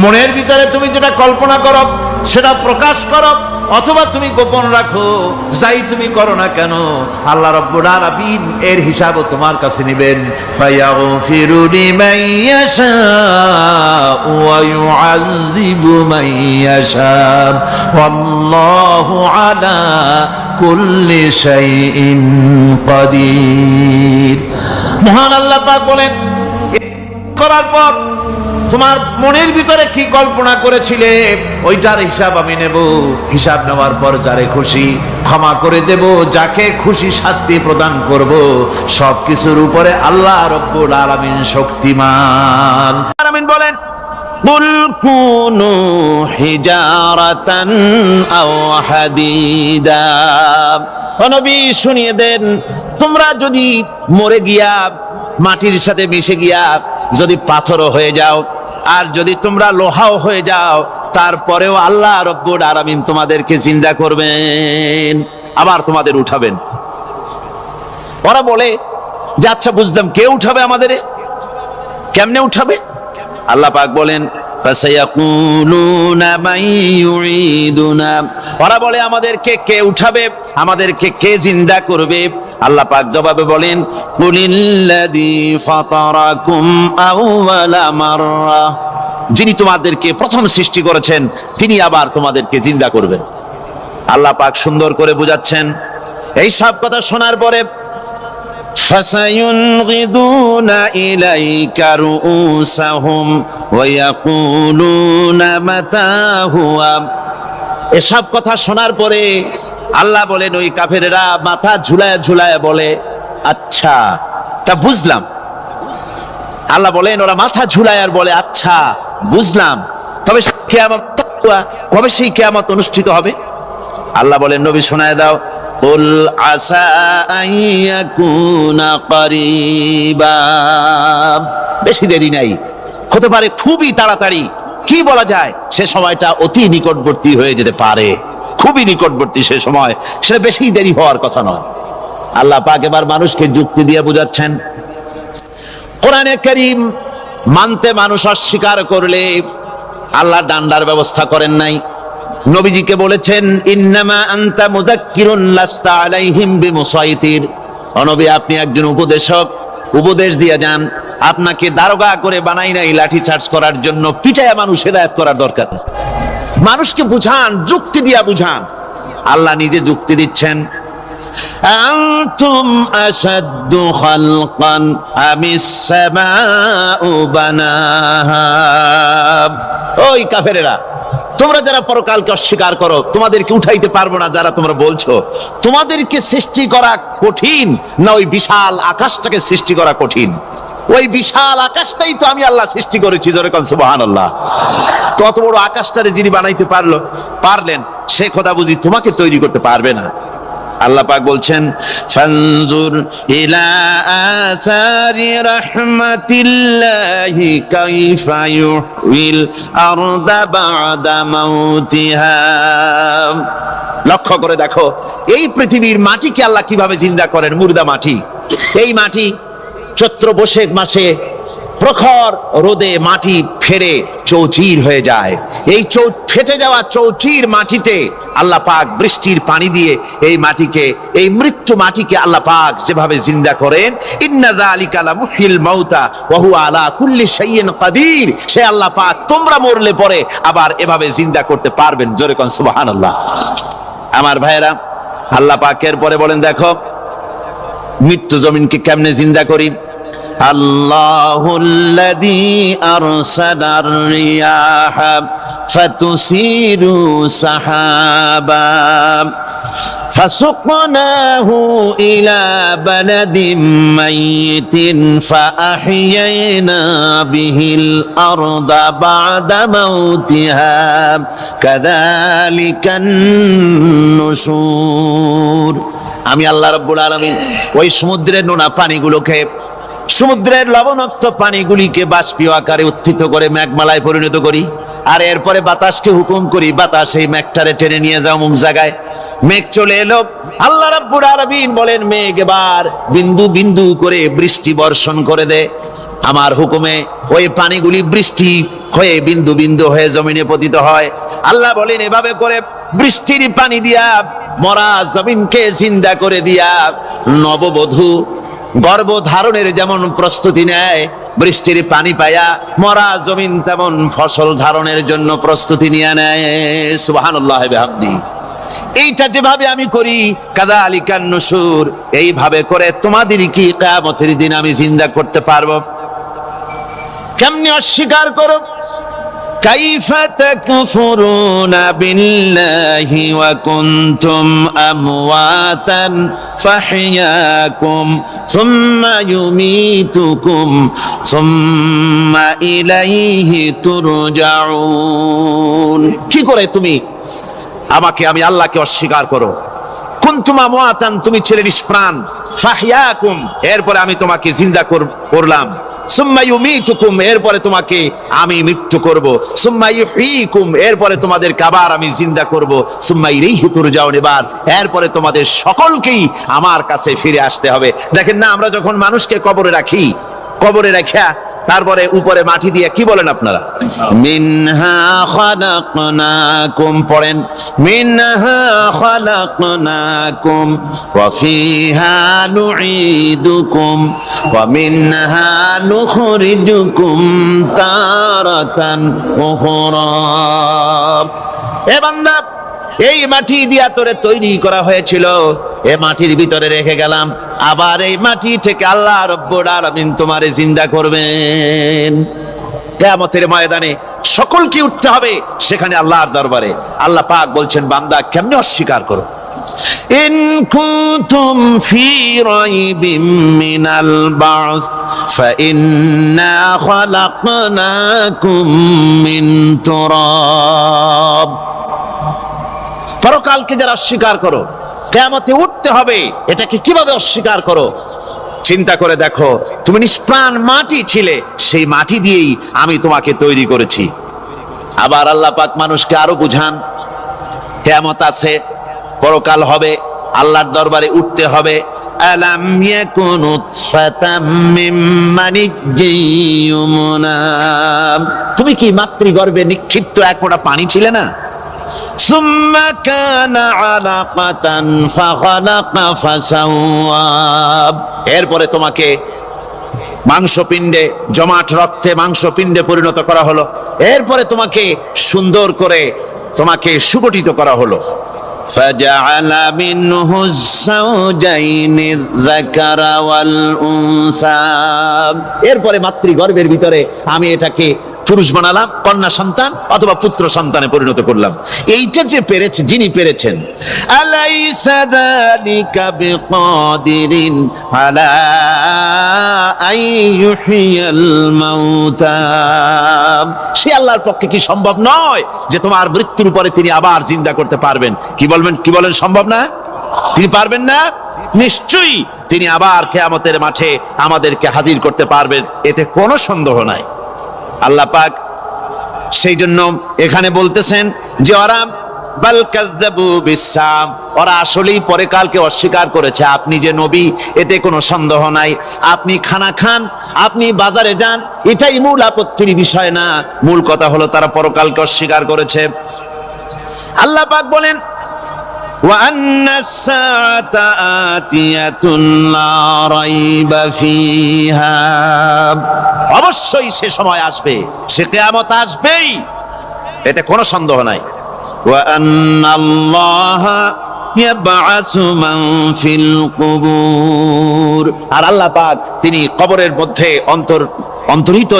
মনের ভিতরে তুমি যেটা কল্পনা করো সেটা প্রকাশ করো অথবা তুমি গোপন রাখো, যাই তুমি করো না কেন আল্লাহ রাব্বুল আলামিন এর হিসাবও তোমার কাছে নেবেন। ফায়াগফিরু লিমান ইয়াশা ওয়া ইউআযযিবু মান ইয়াশা ওয়াল্লাহু আলা কুল্লি শাইইন কাদির। মহান আল্লাহ পাক বলেন, করার পর তোমার মনের ভিতরে কি কল্পনা করেছিলে ওইটার হিসাব আমি নেব। হিসাব নেওয়ার পর যারে খুশি ক্ষমা করে দেব, যাকে খুশি শাস্তি প্রদান করব। সবকিছুর উপরে আল্লাহ রাব্বুল আলামিন শক্তিমান। আমিন বলেন, কুল কুনু হিজারাতান আও হাদিদা। নবী শুনিয়ে দেন, তোমরা যদি মরে গিয়া মাটির সাথে মিশে গিয়া যদি পাথরও হয়ে যাও আর যদি তোমরা লোহাও হয়ে যাও, তারপরেও আল্লাহ রাব্বুল আলামিন তোমাদেরকে জিন্দা করবেন, আবার তোমাদের উঠাবেন। ওরা বলে যে আচ্ছা বুঝলাম, কে উঠাবে আমাদের, কেমনে উঠাবে? আল্লাহ পাক বলেন, ফাসায়াকুলুনা মান ইউঈদুনা। ওরা বলে আমাদেরকে কে উঠাবে, আমাদেরকে কে জিন্দা করবে? আল্লাহ পাক জবাবে বলেন, কুলিল্লাযী ফাতারাকুম আউওয়ালা মাররা। যিনি তোমাদেরকে প্রথম সৃষ্টি করেছেন তিনি আবার তোমাদেরকে জিন্দা করবেন। আল্লাহ পাক সুন্দর করে বুঝাচ্ছেন। এই সব কথা শোনার পরে ফাসায়ুনগিদুনা ইলাইকা রুউসাহুম ওয়া ইয়াকুলুনা মাতা হুয়া। এসব কথা শোনার পরে আল্লাহ বলেন, ওই কাফেরেরা মাথা ঝুলায় ঝুলায় বলে আচ্ছা তা বুঝলাম। আল্লাহ বলেন, ওরা মাথা ঝুলায় আর বলে আচ্ছা বুঝলাম, তবে কিয়ামত কবে সেই কিয়ামত অনুষ্ঠিত হবে? আল্লাহ বলেন, নবী শোনায় দাও, কুল আসা আইয়াকুনা করিবা। বেশি দেরি নাই, হতে পারে খুবই তাড়াতাড়ি। কি বলা যায়, সে সময়টা অতি নিকটবর্তী হয়ে যেতে পারে, খুবই নিকটবর্তী সে সময়, সেটা বেশি দেরি হওয়ার কথা নয়। আল্লাহ পাক এবার মানুষকে যুক্তি দিয়ে বুঝাচ্ছেন। কোরআনে কারীম মানতে মানুষ অস্বীকার করলে আল্লাহ ডান্ডার ব্যবস্থা করেন নাই। নবীজিকে বলেছেন, ইন্নামা আনতা মুযাক্কিরুন লাস্তা আলাইহিম বিমুসাইতির। ও নবী, আপনি একজন উপদেশক, উপদেশ দিয়ে যান। আপনাকে দারোগা করে বানাই নাই লাঠি চার্জ করার জন্য, পিটায়া মানুষ হেদায়েত করার দরকার নেই। মানুষকে বুঝান, যুক্তি দিয়া বুঝান। আল্লাহ নিজে যুক্তি দিচ্ছেন, আনতুম আশাদ্দু খালকান আমিস সামাউ বানাহা। ওই কাফেরেরা, তোমরা যারা পরকালকে অস্বীকার করো, তোমাদেরকে উঠাইতে পারবো না যারা তোমরা বলছো, তোমাদেরকে সৃষ্টি করা কঠিন না ওই বিশাল আকাশটাকে সৃষ্টি করা কঠিন? ওই বিশাল আকাশটাই তো আমি আল্লাহ সৃষ্টি করেছি, জোরে কোন সুবহানাল্লাহ। তত বড় আকাশটারে যিনি বানাইতে পারলেন, সে খোদা বুঝি তোমাকে তৈরি করতে পারবে না? আল্লাহ পাক বলছেন, ফানজুর ইলা আসারি রাহমাতিল্লাহি কাইফা ইউহিল আরদা বাদা মাউতিহা। লক্ষ্য করে দেখো, এই পৃথিবীর মাটিকে আল্লাহ কিভাবে জিন্দা করেন। মুর্দা মাটি, এই মাটি চৈত্র বৈশাখ মাসে প্রখর রোদে মাটি ফেরে চৌচির হয়ে যায়। এই ফেটে যাওয়া চৌচির মাটিতে আল্লাহ পাক বৃষ্টির পানি দিয়ে এই মাটিকে, এই মৃত্যু মাটিকে আল্লাহ পাক যেভাবে জিন্দা করেন, ইন্না যালিকা লামুহিল মাউতা ওয়া হুয়া আলা কুল্লি শাইইন কাদির। সে আল্লাহ পাক তোমরা মরলে পরে আবার এভাবে জিন্দা করতে পারবেন, জোরে কোন সুবহানাল্লাহ। আমার ভাইয়েরা, আল্লাহ পাকের পরে বলেন, দেখো মৃত্যু জমিনকে কেমনে জিন্দা করি। আল্লাহুল্লাযী আরসালার রিয়াহা ফাতুসিরু সাহাবা ফাসুকনাহু ইলা বালাদিম মাইতিন ফাআহইয়ানা বিহিল আরদা বা'দা মাউতিহা কাযালিকান নুশুর। আমি আল্লাহ রাব্বুল আলামিন ওই সমুদ্রের নোনা পানিগুলোকে, সমুদ্রের লবণাক্ত পানিগুলিকে বাষ্পীয় আকারে উত্থিত করে মেঘমালায় পরিণত করি, আর এরপরে বাতাসকে হুকুম করি, বাতাস এই মেঘটারে টেনে নিয়ে যাও অমুক জায়গায়। মেঘ চলে এলো। আল্লাহ রাব্বুল আলামিন বলেন, মেঘ এবার বিন্দু বিন্দু করে বৃষ্টি বর্ষণ করে দে। আমার হুকুমে ওই পানিগুলি বৃষ্টি হয়ে বিন্দু বিন্দু হয়ে জমিনে পতিত হয়। আল্লাহ বলেন, এভাবে করে বৃষ্টির পানি দিয়া মরা জমিনকে জিন্দা করে দিয়া নববধূ গর্ভধারণের যেমন প্রস্তুতি নেয়, বৃষ্টির পানি পায়া মরা জমিন তেমন ফসল ধারণের জন্য প্রস্তুতি নিয়ে নেয়। সুবহানাল্লাহ বিহামদি। এইটা যেভাবে আমি করি, কাযালিকান নুশুর, এইভাবে করে তোমাদের কি কিয়ামতের দিন আমি জিন্দা করতে পারবো? কেমনে অস্বীকার করো? কাইফা তাকফুরুনা বিল্লাহি ওয়া কুনতুম আমওয়াতান ফাহইয়াকুম সুম্মা ইউমীতুকুম সুম্মা ইলাইহি তুরজাউন। কি করে তুমি আমি আল্লাহকে অস্বীকার করো? কুনতুম আমওয়াতান, তুমি ছিলে নিষ্প্রাণ, ফাহইয়াকুম, এরপরে আমি তোমাকে জিন্দা করলাম, সুম্মা ইউমীতুকুম, এরপরে তোমাকে আমি মৃত্যু করব, সুম্মা ইউহয়িকুম, এরপরে তোমাদেরকে আবার আমি জিন্দা করব, সুম্মা ইলাইহি তুরজাউন, এরপরে তোমাদের সকলকেই আমার কাছে ফিরে আসতে হবে। দেখেন না, আমরা যখন মানুষকে কবরে রাখি, কবরে রাখা তারপরে উপরে মাটি দিয়ে কি বলেন আপনারা? মিনহা খালাকনাকুম, পড়েন, মিনহা খালাকনাকুম ওয়া ফিহা নুঈদুকুম ওয়া মিনহা নুখরিজুকুম তারাতান উখরা। এ বান্দা, এই মাটি দিয়া তোরে তৈরি করা হয়েছিল, এ মাটির ভিতরে রেখে গেলাম, আবার এই মাটি থেকে আল্লাহ রাব্বুল আলামিন তোমারে জিন্দা করবেন। কিয়ামতের ময়দানে সকলকে উঠতে হবে সেখানে আল্লাহর দরবারে। আল্লাহ পাক বলছেন, বান্দা কেমনে অস্বীকার করো? ইন কুনতুম ফি রাইবিম মিনাল বাস ফাইন্না খালাকনাকুম মিন তুরাব। পরকালকে যারা অস্বীকার করো, কিয়ামতে উঠতে হবে, এটাকে কিভাবে অস্বীকার করো? চিন্তা করে দেখো, তুমি নিষ্প্রাণ মাটি ছিলে, সেই মাটি দিয়েই আমি তোমাকে তৈরি করেছি। আবার আল্লাহ পাক মানুষকে আরো বুঝান, কিয়ামত আছে, পরকাল হবে, আল্লাহর দরবারে উঠতে হবে। আলাম ইয়াকুন নুতফাতাম মিন মানিয়্যিন ইউমনা, তুমি কি মাতৃগর্ভে নিক্ষিপ্ত এক ফোঁটা পানি ছিলে না? সুম্মা কানা আলাকাতান ফাখালাকা ফাসাওয়া, এরপরে তোমাকে মাংসপিণ্ডে, জমাট রক্তে মাংসপিণ্ডে পরিণত করা হলো, এরপরে তোমাকে সুন্দর করে তোমাকে সুগঠিত করা হলো। ফাজআলা মিনহু যাওজাইনি যাকারা ওয়াল উনসা, এরপরে মাতৃগর্ভের ভিতরে আমি এটাকে পুরুষ বানালাম, কন্যা সন্তান অথবা পুত্র সন্তানে পরিণত করলাম। এইটা যে পেরেছে, যিনি পেরেছেন, আলাইসা যালিকা বিকাদিরিন আলা আইয়ুহিয়াল মাউতা, সে আল্লাহর পক্ষে কি সম্ভব নয় যে তোমার মৃত্যুর পরে তিনি আবার জিন্দা করতে পারবেন? কি বলেন সম্ভব না? তিনি পারবেন না? নিশ্চয়ই তিনি আবার কিয়ামতের মাঠে আমাদেরকে হাজির করতে পারবেন, এতে কোনো সন্দেহ নাই। আল্লাহ পাক সেই জন্য এখানে বলতেছেন যে ওরা বাল কাযযাবু বিসাম, ওরা আসলেই পরকালকে অস্বীকার করেছে। আপনি যে নবী, এতে কোনো সন্দেহ নাই। আপনি খানা খান, আপনি বাজারে যান, এটাই মূল আপত্তির বিষয় না। মূল কথা হলো তারা পরকালকে অস্বীকার করেছে। আল্লাহ পাক বলেন, ওয়া আন্নাস সাআতা আতিয়াতুন লা রাইবা ফিহা, অবশ্যই সে সময় আসবে, সে কিয়ামত আসবেই, এতে কোনো সন্দেহ নাই। ওয়া আন্নাল্লাহা ইয়াবআসু মান ফিল কুবুর, আর আল্লাহ পাক তিনি কবরের মধ্যে অন্তর্হিত